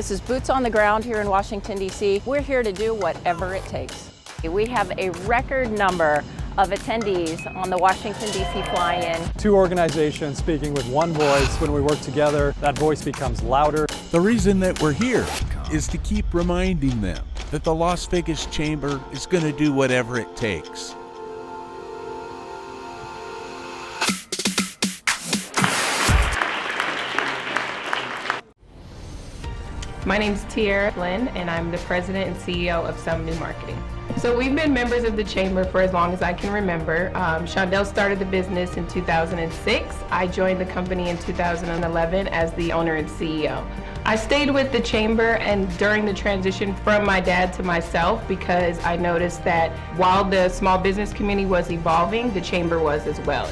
This is Boots on the Ground here in Washington, D.C. We're here to do whatever it takes. We have a record number of attendees on the Washington, D.C. Fly-In. Two organizations speaking with one voice. When we work together, that voice becomes louder. The reason that we're here is to keep reminding them that the Las Vegas Chamber is going to do whatever it takes. My name is TIARA, FLYNN, and I'm the president and CEO of Some New Marketing. So we've been members of the Chamber for as long as I can remember. Shondell started the business in 2006. I joined the company in 2011 as the owner and CEO. I stayed with the Chamber and during the transition from my dad to myself because I noticed that while the small business community was evolving, the Chamber was as well.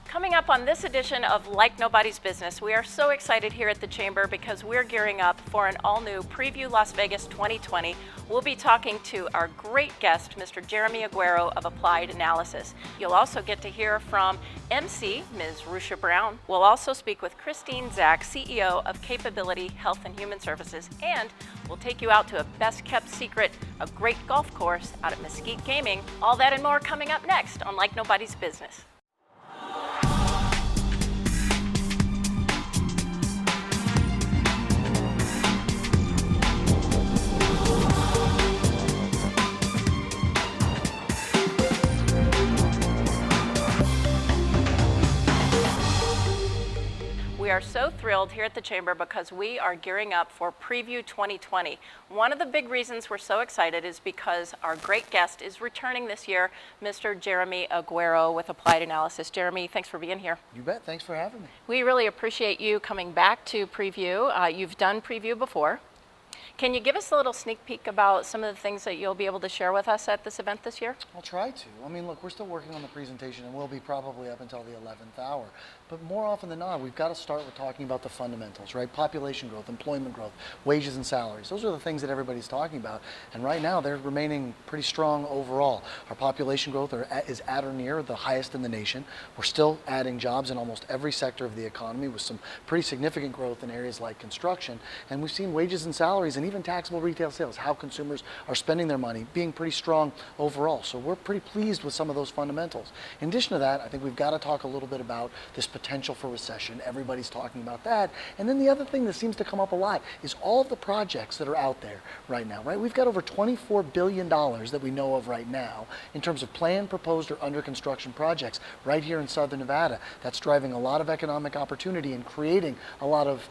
Coming up on this edition of Like Nobody's Business, we are so excited here at the Chamber because we're gearing up for an all-new Preview Las Vegas 2020. We'll be talking to our great guest, Mr. Jeremy Aguero of Applied Analysis. You'll also get to hear from MC, Ms. Rusha Brown. We'll also speak with Christine Zack, CEO of Capability Health and Human Services, and we'll take you out to a best-kept secret, a great golf course out at Mesquite Gaming. All that and more coming up next on Like Nobody's Business. We are so thrilled here at the Chamber because we are gearing up for Preview 2020. One of the big reasons we're so excited is because our great guest is returning this year, Mr. Jeremy Aguero with Applied Analysis. Jeremy, thanks for being here. You bet. Thanks for having me. We really appreciate you coming back to Preview. You've done Preview before. Can you give us a little sneak peek about some of the things that you'll be able to share with us at this event this year? I'll try to. I mean, look, we're still working on the presentation and we'll be probably up until the 11th hour. But more often than not, we've got to start with talking about the fundamentals, right? Population growth, employment growth, wages and salaries. Those are the things that everybody's talking about. And right now, they're remaining pretty strong overall. Our population growth is at or near the highest in the nation. We're still adding jobs in almost every sector of the economy with some pretty significant growth in areas like construction. And we've seen wages and salaries and even taxable retail sales, how consumers are spending their money, being pretty strong overall. So we're pretty pleased with some of those fundamentals. In addition to that, I think we've got to talk a little bit about this potential for recession. Everybody's talking about that. And then the other thing that seems to come up a lot is all of the projects that are out there right now, right? We've got over $24 billion that we know of right now in terms of planned, proposed, or under construction projects right here in Southern Nevada. That's driving a lot of economic opportunity and creating a lot of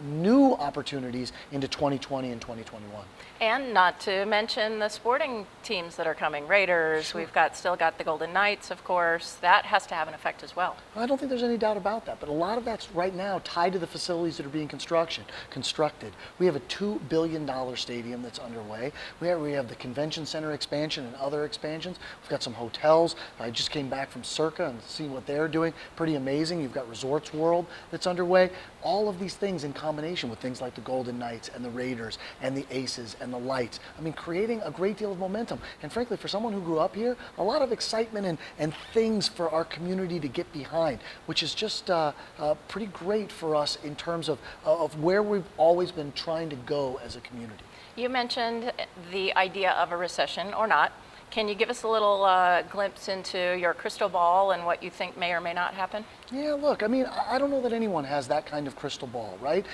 new opportunities into 2020 and 2021. And not to mention the sporting teams that are coming. Raiders, sure. We've still got the Golden Knights, of course. That has to have an effect as well. I don't think there's any doubt about that, but a lot of that's right now tied to the facilities that are being constructed. We have a $2 billion stadium that's underway. We have the convention center expansion and other expansions. We've got some hotels. I just came back from Circa and see what they're doing. Pretty amazing. You've got Resorts World that's underway. All of these things in combination with things like the Golden Knights and the Raiders and the Aces and the Lights. I mean, creating a great deal of momentum. And frankly, for someone who grew up here, a lot of excitement and things for our community to get behind, which is just pretty great for us in terms of where we've always been trying to go as a community. You mentioned the idea of a recession or not. Can you give us a little glimpse into your crystal ball and what you think may or may not happen? Yeah, look, I mean, I don't know that anyone has that kind of crystal ball, right?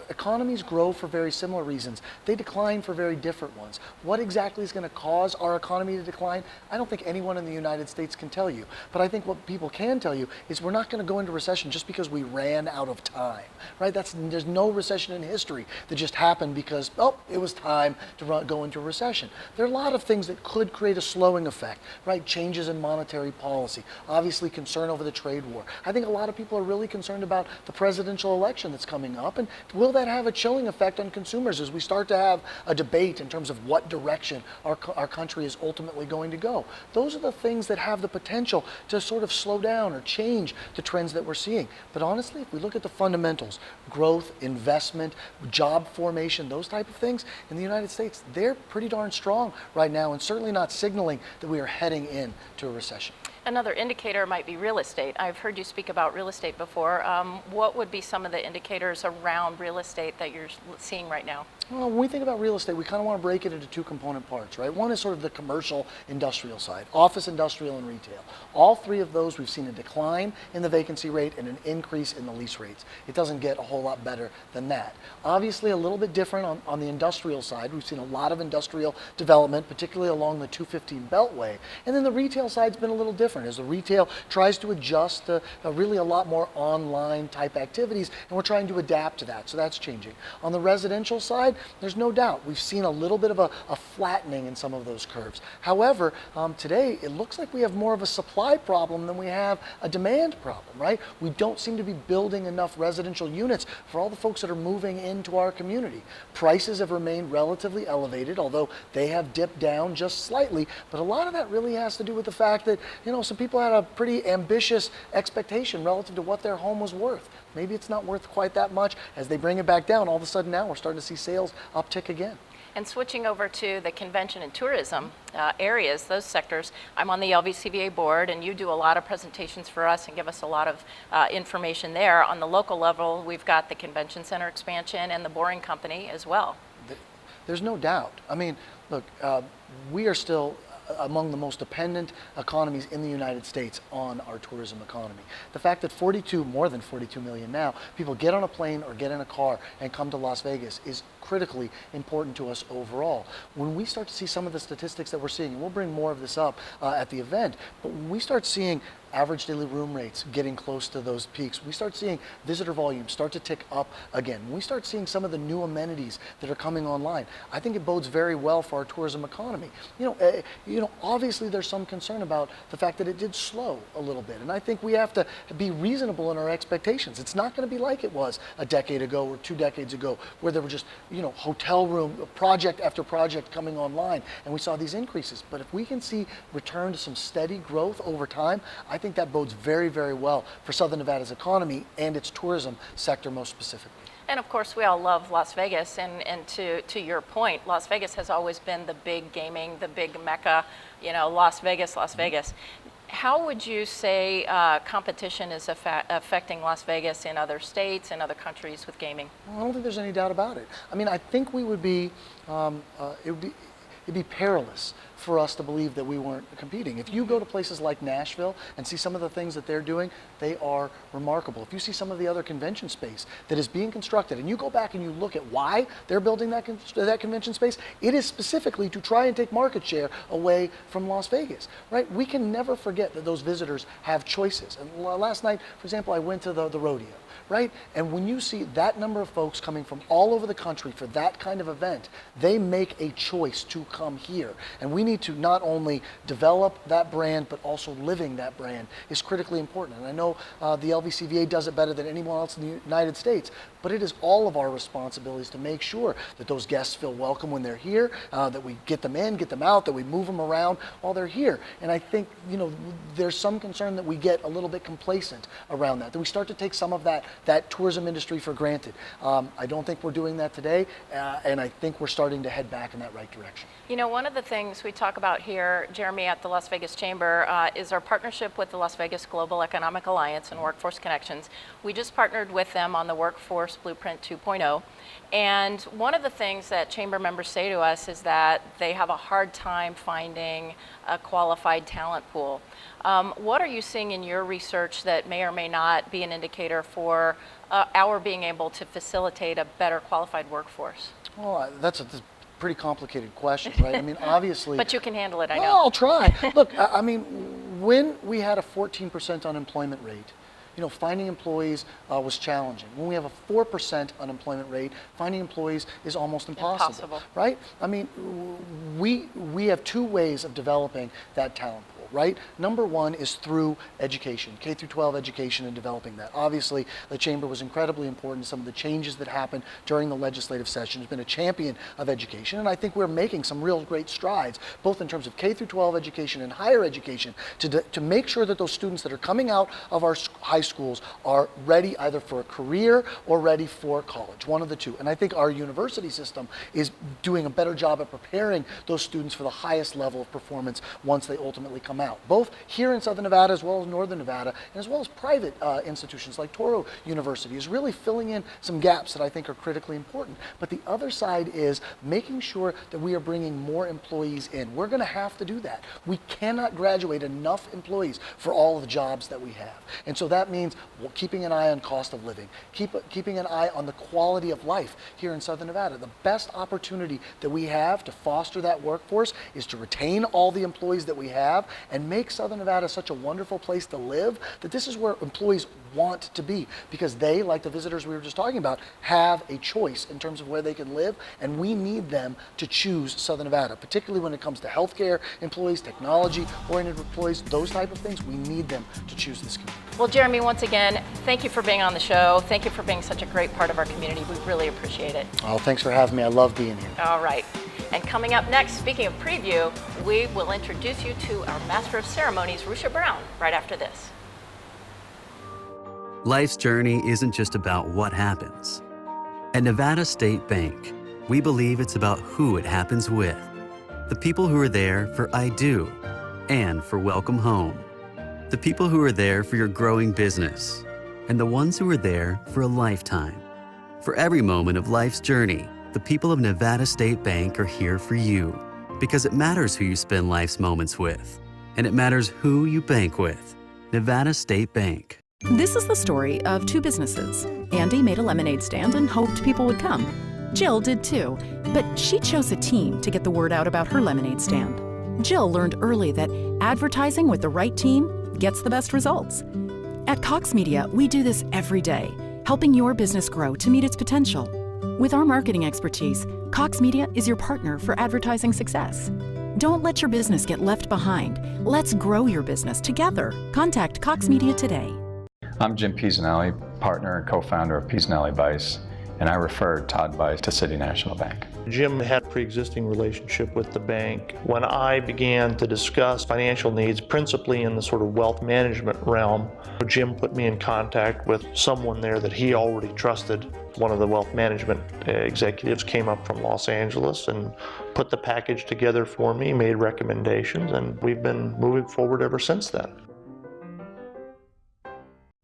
Economies grow for very similar reasons. They decline for very different ones. What exactly is going to cause our economy to decline? I don't think anyone in the United States can tell you. But I think what people can tell you is we're not going to go into recession just because we ran out of time, right? There's no recession in history that just happened because, it was time to go into a recession. There are a lot of things that could create a slowing effect, right? Changes in monetary policy, obviously concern over the trade war. I think a lot of people are really concerned about the presidential election that's coming up, and will that have a chilling effect on consumers as we start to have a debate in terms of what direction our country is ultimately going to go? Those are the things that have the potential to sort of slow down or change the trends that we're seeing. But honestly, if we look at the fundamentals, growth, investment, job formation, those type of things in the United States, they're pretty darn strong right now and certainly not signaling that we are heading into a recession. Another indicator might be real estate. I've heard you speak about real estate before. What would be some of the indicators around real estate that you're seeing right now? Well, when we think about real estate, we kind of want to break it into two component parts, right? One is sort of the commercial industrial side, office, industrial, and retail. All three of those, we've seen a decline in the vacancy rate and an increase in the lease rates. It doesn't get a whole lot better than that. Obviously, a little bit different on the industrial side. We've seen a lot of industrial development, particularly along the 215 Beltway. And then the retail side's been a little different as the retail tries to adjust to really a lot more online type activities, and we're trying to adapt to that. So that's changing. On the residential side, there's no doubt we've seen a little bit of a flattening in some of those curves. However, today it looks like we have more of a supply problem than we have a demand problem, right? We don't seem to be building enough residential units for all the folks that are moving into our community. Prices have remained relatively elevated, although they have dipped down just slightly, but a lot of that really has to do with the fact that, you know, some people had a pretty ambitious expectation relative to what their home was worth. Maybe it's not worth quite that much. As they bring it back down, all of a sudden now we're starting to see sales uptick again. And switching over to the convention and tourism areas, those sectors, I'm on the LVCVA board, and you do a lot of presentations for us and give us a lot of information there. On the local level, we've got the convention center expansion and the Boring Company as well. There's no doubt. I mean, look, we are still among the most dependent economies in the United States on our tourism economy. The fact that more than 42 million now, people get on a plane or get in a car and come to Las Vegas is critically important to us overall. When we start to see some of the statistics that we're seeing, and we'll bring more of this up at the event, but when we start seeing average daily room rates getting close to those peaks, we start seeing visitor volumes start to tick up again. When we start seeing some of the new amenities that are coming online, I think it bodes very well for our tourism economy. You know, obviously there's some concern about the fact that it did slow a little bit, and I think we have to be reasonable in our expectations. It's not going to be like it was a decade ago or 2 decades ago, where there were just, you know, hotel room project after project coming online, and we saw these increases. But if we can see return to some steady growth over time, I think that bodes very, very well for Southern Nevada's economy and its tourism sector most specifically. And of course, we all love Las Vegas, and to your point, Las Vegas has always been the big gaming, the big mecca, you know, Las Vegas, Las Vegas. How would you say competition is affecting Las Vegas in other states and other countries with gaming? Well, I don't think there's any doubt about it. I mean, I think we would be, it'd be perilous for us to believe that we weren't competing. If you go to places like Nashville and see some of the things that they're doing, they are remarkable. If you see some of the other convention space that is being constructed, and you go back and you look at why they're building that convention space, it is specifically to try and take market share away from Las Vegas, right? We can never forget that those visitors have choices. And last night, for example, I went to the rodeo, right? And when you see that number of folks coming from all over the country for that kind of event, they make a choice to come here. And we need to not only develop that brand, but also living that brand is critically important. And I know the LVCVA does it better than anyone else in the United States, but it is all of our responsibilities to make sure that those guests feel welcome when they're here, that we get them in, get them out, that we move them around while they're here. And I think, you know, there's some concern that we get a little bit complacent around that we start to take some of that tourism industry for granted. I don't think we're doing that today, and I think we're starting to head back in that right direction. You know, one of the things we talk about here, Jeremy, at the Las Vegas Chamber is our partnership with the Las Vegas Global Economic Alliance and Workforce Connections. We just partnered with them on the Workforce Blueprint 2.0. And one of the things that Chamber members say to us is that they have a hard time finding a qualified talent pool. What are you seeing in your research that may or may not be an indicator for our being able to facilitate a better qualified workforce? Well, that's a pretty complicated question, right? I mean, obviously. But you can handle it, I know. Well, I'll try. Look, I mean, when we had a 14% unemployment rate, you know, finding employees was challenging. When we have a 4% unemployment rate, finding employees is almost impossible. Right? I mean, we have two ways of developing that talent pool. Right? Number one is through education, K through 12 education, and developing that. Obviously, the Chamber was incredibly important to some of the changes that happened during the legislative session. It's been a champion of education, and I think we're making some real great strides, both in terms of K through 12 education and higher education, to make sure that those students that are coming out of our high schools are ready either for a career or ready for college, one of the two. And I think our university system is doing a better job at preparing those students for the highest level of performance once they ultimately come come out, both here in Southern Nevada as well as Northern Nevada, and as well as private institutions like Toro University is really filling in some gaps that I think are critically important. But the other side is making sure that we are bringing more employees in. We're going to have to do that. We cannot graduate enough employees for all of the jobs that we have. And so that means keeping an eye on cost of living, keeping an eye on the quality of life here in Southern Nevada. The best opportunity that we have to foster that workforce is to retain all the employees that we have and make Southern Nevada such a wonderful place to live that this is where employees want to be, because they, like the visitors we were just talking about, have a choice in terms of where they can live, and we need them to choose Southern Nevada, particularly when it comes to healthcare employees, technology-oriented employees, those type of things. We need them to choose this community. Well, Jeremy, once again, thank you for being on the show. Thank you for being such a great part of our community. We really appreciate it. Oh, thanks for having me. I love being here. All right. And coming up next, speaking of preview, we will introduce you to our Master of Ceremonies, Rusha Brown, right after this. Life's journey isn't just about what happens. At Nevada State Bank, we believe it's about who it happens with. The people who are there for I Do and for Welcome Home. The people who are there for your growing business. And the ones who are there for a lifetime. For every moment of life's journey, the people of Nevada State Bank are here for you. Because it matters who you spend life's moments with. And it matters who you bank with. Nevada State Bank. This is the story of two businesses. Andy made a lemonade stand and hoped people would come. Jill did too, but she chose a team to get the word out about her lemonade stand. Jill learned early that advertising with the right team gets the best results. At Cox Media, we do this every day, helping your business grow to meet its potential. With our marketing expertise, Cox Media is your partner for advertising success. Don't let your business get left behind. Let's grow your business together. Contact Cox Media today. I'm Jim Pisanelli, partner and co-founder of Pisanelli Vice, and I referred Todd Vice to City National Bank. Jim had a pre-existing relationship with the bank. When I began to discuss financial needs, principally in the sort of wealth management realm, Jim put me in contact with someone there that he already trusted. One of the wealth management executives came up from Los Angeles and put the package together for me, made recommendations, and we've been moving forward ever since then.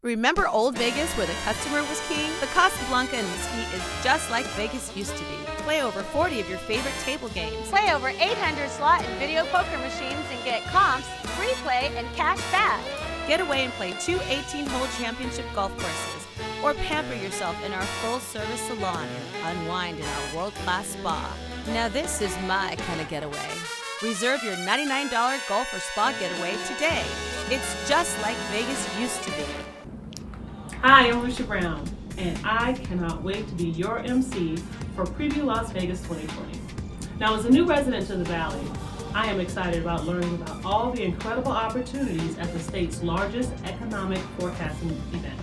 Remember Old Vegas where the customer was king? The Casablanca in Mesquite is just like Vegas used to be. Play over 40 of your favorite table games. Play over 800 slot and video poker machines and get comps, free play, and cash back. Get away and play 2 18-hole championship golf courses. Or pamper yourself in our full-service salon and unwind in our world-class spa. Now this is my kind of getaway. Reserve your $99 golf or spa getaway today. It's just like Vegas used to be. Hi, I'm Rusha Brown, and I cannot wait to be your MC for Preview Las Vegas 2020. Now, as a new resident to the Valley, I am excited about learning about all the incredible opportunities at the state's largest economic forecasting event.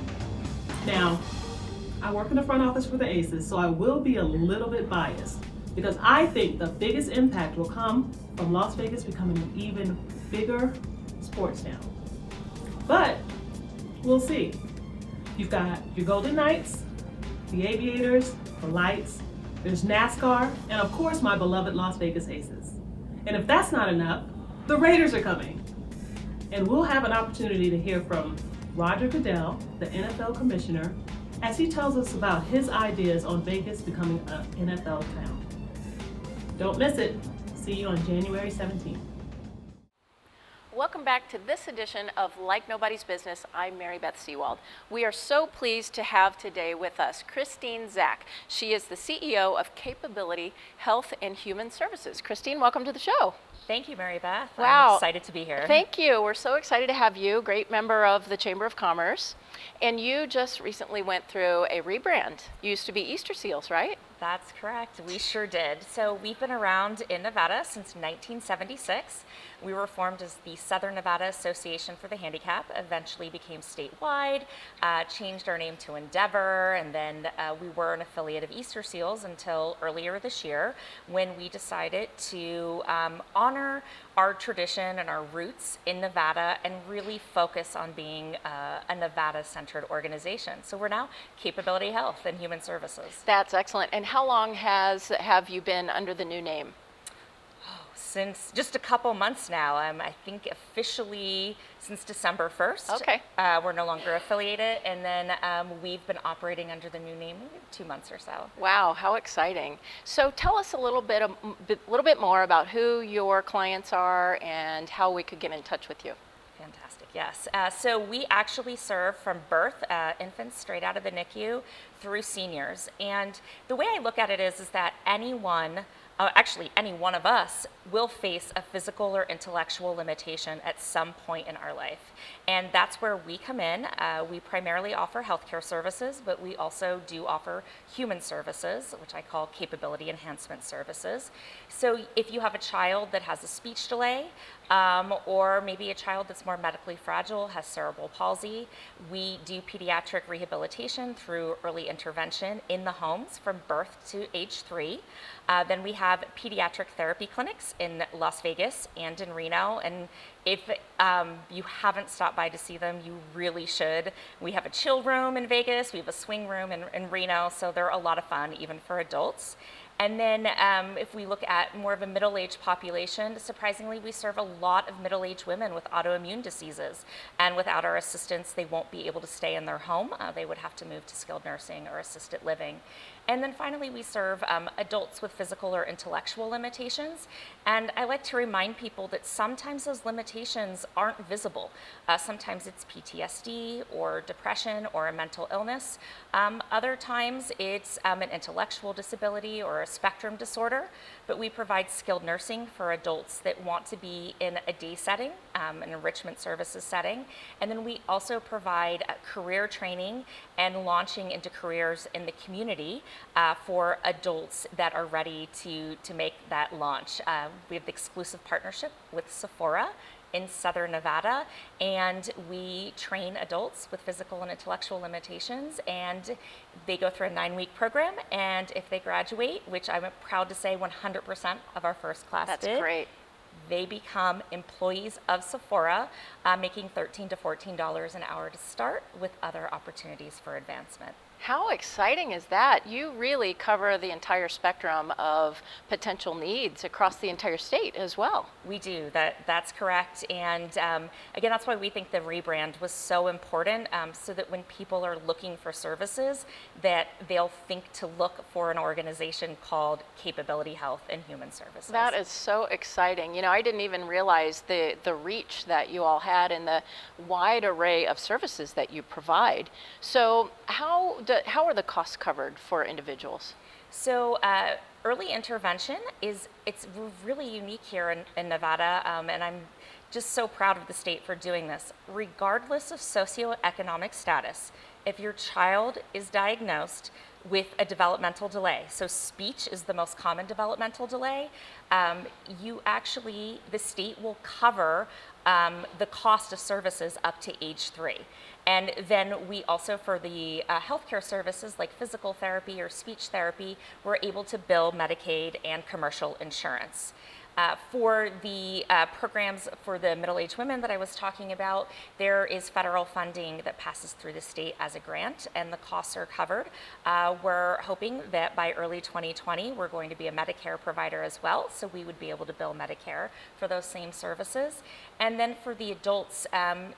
Now, I work in the front office for the Aces, so I will be a little bit biased because I think the biggest impact will come from Las Vegas becoming an even bigger sports town. But we'll see. You've got your Golden Knights, the Aviators, the Lights, there's NASCAR, and of course my beloved Las Vegas Aces. And if that's not enough, the Raiders are coming. And we'll have an opportunity to hear from Roger Goodell, the NFL commissioner, as he tells us about his ideas on Vegas becoming an NFL town. Don't miss it. See you on January 17th. Welcome back to this edition of Like Nobody's Business. I'm Mary Beth Sewald. We are so pleased to have today with us Christine Zack. She is the CEO of Capability Health and Human Services. Christine, welcome to the show. Thank you, Mary Beth. Wow. I'm excited to be here. Thank you. We're so excited to have you, great member of the Chamber of Commerce. And you just recently went through a rebrand. You used to be Easter Seals, right? That's correct. We sure did. So we've been around in Nevada since 1976. We were formed as the Southern Nevada Association for the Handicap, eventually became statewide, changed our name to Endeavor, and then we were an affiliate of Easter Seals until earlier this year when we decided to honor our tradition and our roots in Nevada and really focus on being a Nevada-centered organization. So we're now Capability Health and Human Services. That's excellent. And how long have you been under the new name? since just a couple months now. I think officially since December 1st. Okay. We're no longer affiliated, and then we've been operating under the new name maybe 2 months or so. Wow, how exciting. So tell us a little bit more about who your clients are and how we could get in touch with you. Fantastic, yes. So we actually serve from birth, infants straight out of the NICU, through seniors. And the way I look at it is that any one of us will face a physical or intellectual limitation at some point in our life. And that's where we come in. We primarily offer healthcare services, but we also do offer human services, which I call capability enhancement services. So if you have a child that has a speech delay, or maybe a child that's more medically fragile, has cerebral palsy, we do pediatric rehabilitation through early intervention in the homes from birth to age 3. Then we have pediatric therapy clinics in Las Vegas and in Reno. And if you haven't stopped by to see them, you really should. We have a chill room in Vegas. We have a swing room in Reno. So they're a lot of fun, even for adults. And then if we look at more of a middle-aged population, surprisingly, we serve a lot of middle-aged women with autoimmune diseases. And without our assistance, they won't be able to stay in their home. They would have to move to skilled nursing or assisted living. And then finally, we serve adults with physical or intellectual limitations. And I like to remind people that sometimes those limitations aren't visible. Sometimes it's PTSD or depression or a mental illness. Other times it's an intellectual disability or a spectrum disorder. But we provide skilled nursing for adults that want to be in a day setting, an enrichment services setting. And then we also provide career training and launching into careers in the community for adults that are ready to make that launch. We have the exclusive partnership with Sephora in Southern Nevada, and we train adults with physical and intellectual limitations, and they go through a 9-week program, and if they graduate, which I'm proud to say 100% of our first class That's did, great. they become employees of Sephora, making $13 to $14 an hour to start, with other opportunities for advancement. How exciting is that? You really cover the entire spectrum of potential needs across the entire state as well. We do, that's correct. And again, that's why we think the rebrand was so important, so that when people are looking for services, that they'll think to look for an organization called Capability Health and Human Services. That is so exciting. You know, I didn't even realize the reach that you all had and the wide array of services that you provide. So how are the costs covered for individuals? So early intervention it's really unique here in Nevada, and I'm just so proud of the state for doing this. Regardless of socioeconomic status, if your child is diagnosed with a developmental delay, so speech is the most common developmental delay, the state will cover the cost of services up to age 3. And then we also, for the healthcare services like physical therapy or speech therapy, we're able to bill Medicaid and commercial insurance. For the programs for the middle-aged women that I was talking about, there is federal funding that passes through the state as a grant, and the costs are covered. We're hoping that by early 2020, we're going to be a Medicare provider as well, so we would be able to bill Medicare for those same services. And then for the adults,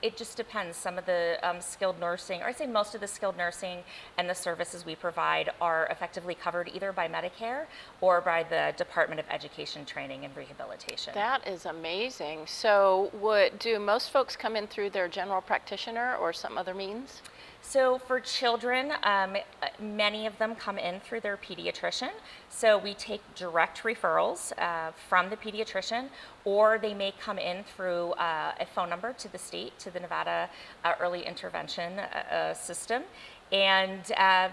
it just depends. Some of the skilled nursing, or I'd say most of the skilled nursing and the services we provide are effectively covered either by Medicare or by the Department of Education Training and Rehabilitation. That is amazing. So do most folks come in through their general practitioner or some other means? So for children, many of them come in through their pediatrician. So we take direct referrals from the pediatrician, or they may come in through a phone number to the state, to the Nevada Early Intervention System. And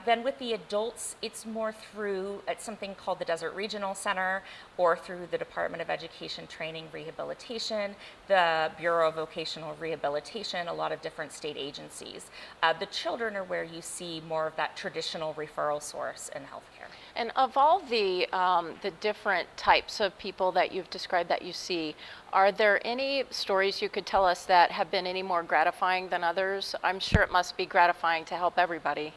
then with the adults, it's more through something called the Desert Regional Center, or through the Department of Education Training Rehabilitation, the Bureau of Vocational Rehabilitation, a lot of different state agencies. The children are where you see more of that traditional referral source in healthcare. And of all the different types of people that you've described that you see, are there any stories you could tell us that have been any more gratifying than others? I'm sure it must be gratifying to help everybody.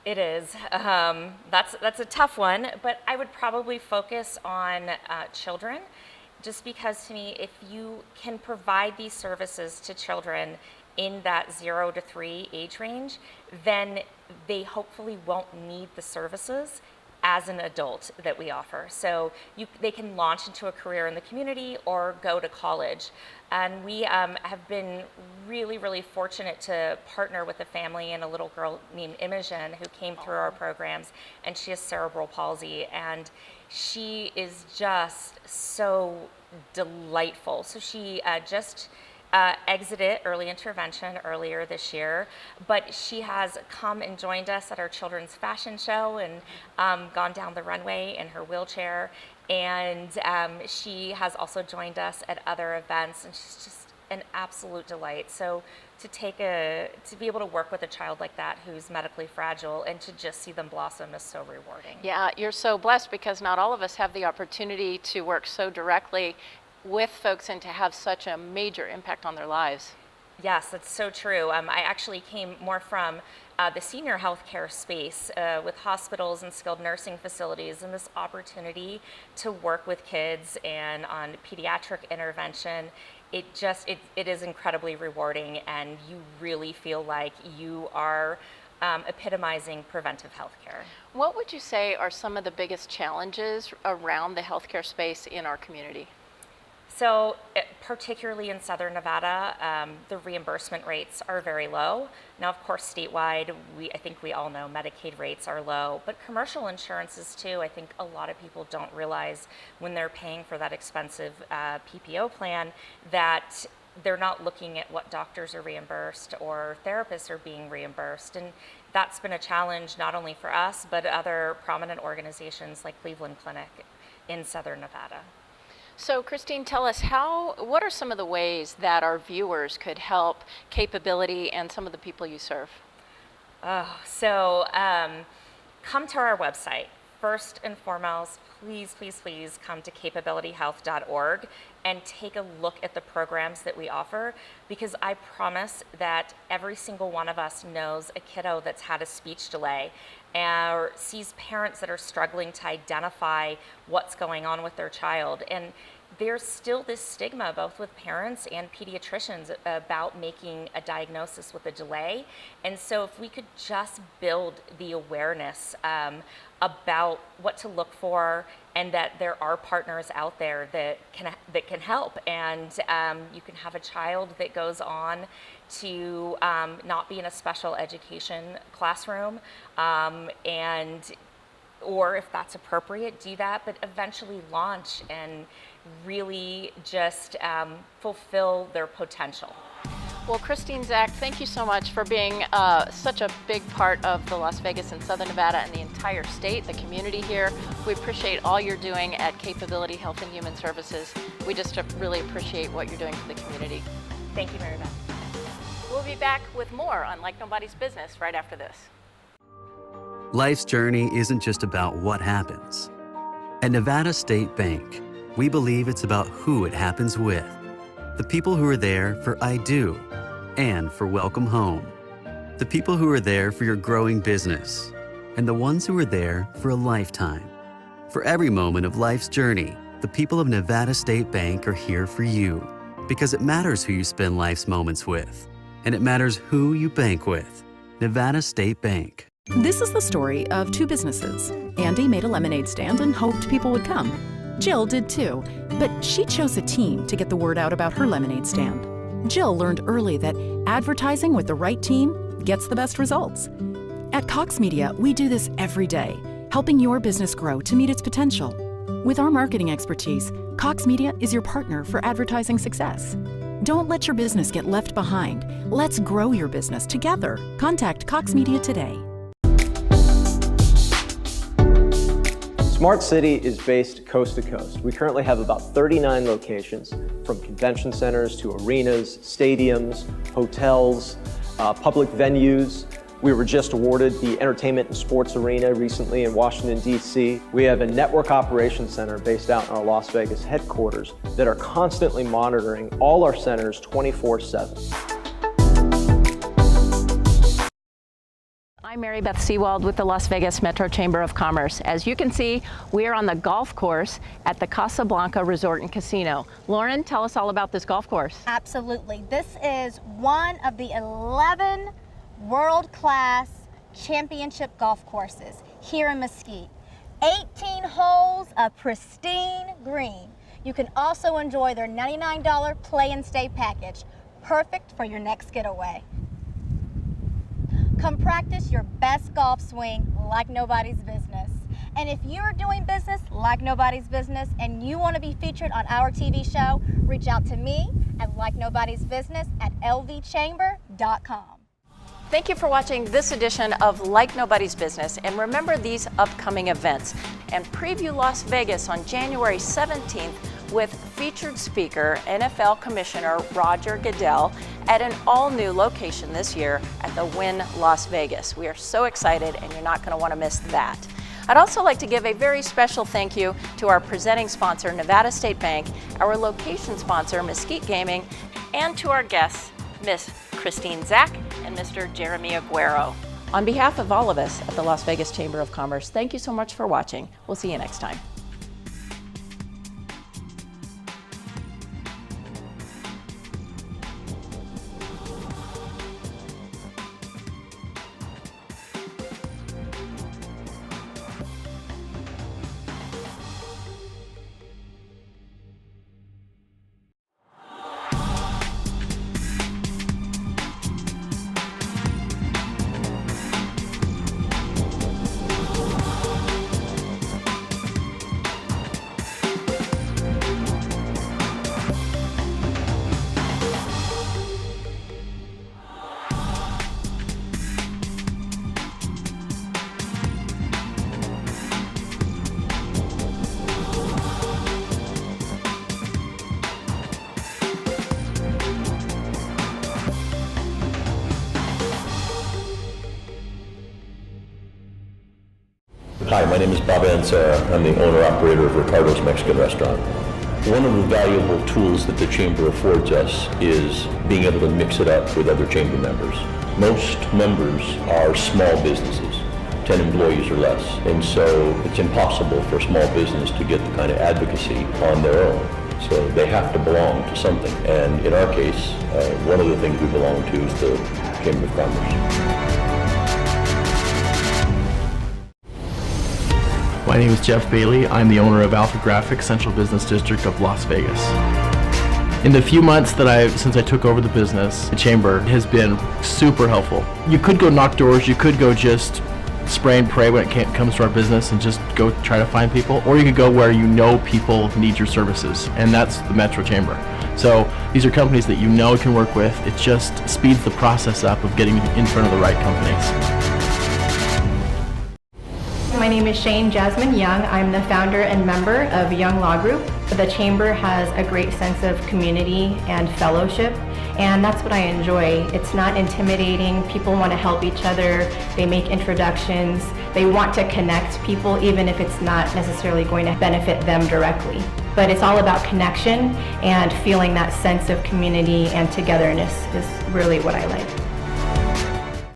It is. That's a tough one, but I would probably focus on children. just because to me, if you can provide these services to children in that 0 to 3 age range, then they hopefully won't need the services as an adult that we offer. So they can launch into a career in the community or go to college. And we have been really, really fortunate to partner with a family and a little girl named Imogen who came through our programs, and she has cerebral palsy, and she is just so delightful. So she just exited early intervention earlier this year, but she has come and joined us at our children's fashion show and gone down the runway in her wheelchair. And she has also joined us at other events, and she's just an absolute delight. So to be able to work with a child like that who's medically fragile and to just see them blossom is so rewarding. Yeah, you're so blessed because not all of us have the opportunity to work so directly with folks and to have such a major impact on their lives. Yes, that's so true. I actually came more from the senior healthcare space with hospitals and skilled nursing facilities, and this opportunity to work with kids and on pediatric intervention, it is incredibly rewarding, and you really feel like you are epitomizing preventive healthcare. What would you say are some of the biggest challenges around the healthcare space in our community? So particularly in Southern Nevada, the reimbursement rates are very low. Now, of course, statewide, I think we all know Medicaid rates are low, but commercial insurances too. I think a lot of people don't realize when they're paying for that expensive PPO plan that they're not looking at what doctors are reimbursed or therapists are being reimbursed. And that's been a challenge not only for us, but other prominent organizations like Cleveland Clinic in Southern Nevada. So Christine, tell us what are some of the ways that our viewers could help Capability and some of the people you serve? So come to our website. First and foremost, please, please, please come to capabilityhealth.org and take a look at the programs that we offer, because I promise that every single one of us knows a kiddo that's had a speech delay or sees parents that are struggling to identify what's going on with their child. And there's still this stigma, both with parents and pediatricians, about making a diagnosis with a delay. And so if we could just build the awareness about what to look for, and that there are partners out there that can help, and you can have a child that goes on to not be in a special education classroom, or if that's appropriate, do that, but eventually launch and really just fulfill their potential. Well, Christine Zack, thank you so much for being such a big part of the Las Vegas and Southern Nevada and the entire state, the community here. We appreciate all you're doing at Capability Health and Human Services. We just really appreciate what you're doing for the community. Thank you, Mary Beth. We'll be back with more on Like Nobody's Business right after this. Life's journey isn't just about what happens. At Nevada State Bank, we believe it's about who it happens with. The people who are there for I do and for welcome home. The people who are there for your growing business, and the ones who are there for a lifetime. For every moment of life's journey, the people of Nevada State Bank are here for you, because it matters who you spend life's moments with, and it matters who you bank with. Nevada State Bank. This is the story of two businesses. Andy made a lemonade stand and hoped people would come. Jill did too, but she chose a team to get the word out about her lemonade stand. Jill learned early that advertising with the right team gets the best results. At Cox Media, we do this every day, helping your business grow to meet its potential. With our marketing expertise, Cox Media is your partner for advertising success. Don't let your business get left behind. Let's grow your business together. Contact Cox Media today. Smart City is based coast to coast. We currently have about 39 locations, from convention centers to arenas, stadiums, hotels, public venues. We were just awarded the Entertainment and Sports Arena recently in Washington, D.C. We have a network operations center based out in our Las Vegas headquarters that are constantly monitoring all our centers 24/7. I'm Mary Beth Sewald with the Las Vegas Metro Chamber of Commerce. As you can see, we are on the golf course at the Casablanca Resort and Casino. Lauren, tell us all about this golf course. Absolutely. This is one of the 11 world-class championship golf courses here in Mesquite. 18 holes of pristine green. You can also enjoy their $99 play and stay package, perfect for your next getaway. Come practice your best golf swing like nobody's business. And if you're doing business like nobody's business and you want to be featured on our TV show, reach out to me at LikeNobody'sBusiness@lvchamber.com. Thank you for watching this edition of Like Nobody's Business, and remember these upcoming events. And preview Las Vegas on January 17th with featured speaker, NFL Commissioner Roger Goodell, at an all-new location this year at the FLYNN Las Vegas. We are so excited, and you're not going to want to miss that. I'd also like to give a very special thank you to our presenting sponsor, Nevada State Bank, our location sponsor, Mesquite Gaming, and to our guests, Miss Christine Zack and Mr. Jeremy Aguero. On behalf of all of us at the Las Vegas Chamber of Commerce, thank you so much for watching. We'll see you next time. Hi, my name is Bob Ansara. I'm the owner-operator of Ricardo's Mexican Restaurant. One of the valuable tools that the Chamber affords us is being able to mix it up with other Chamber members. Most members are small businesses, 10 employees or less, and so it's impossible for a small business to get the kind of advocacy on their own. So they have to belong to something, and in our case, one of the things we belong to is the Chamber of Commerce. My name is Jeff Bailey. I'm the owner of Alpha Graphics, Central Business District of Las Vegas. In the few months since I took over the business, the Chamber has been super helpful. You could go knock doors, you could go just spray and pray when it comes to our business and just go try to find people, or you could go where you know people need your services, and that's the Metro Chamber. So these are companies that you know can work with. It just speeds the process up of getting in front of the right companies. My name is Shane Jasmine Young. I'm the founder and member of Young Law Group. The Chamber has a great sense of community and fellowship, and that's what I enjoy. It's not intimidating. People want to help each other. They make introductions. They want to connect people, even if it's not necessarily going to benefit them directly. But it's all about connection, and feeling that sense of community and togetherness is really what I like.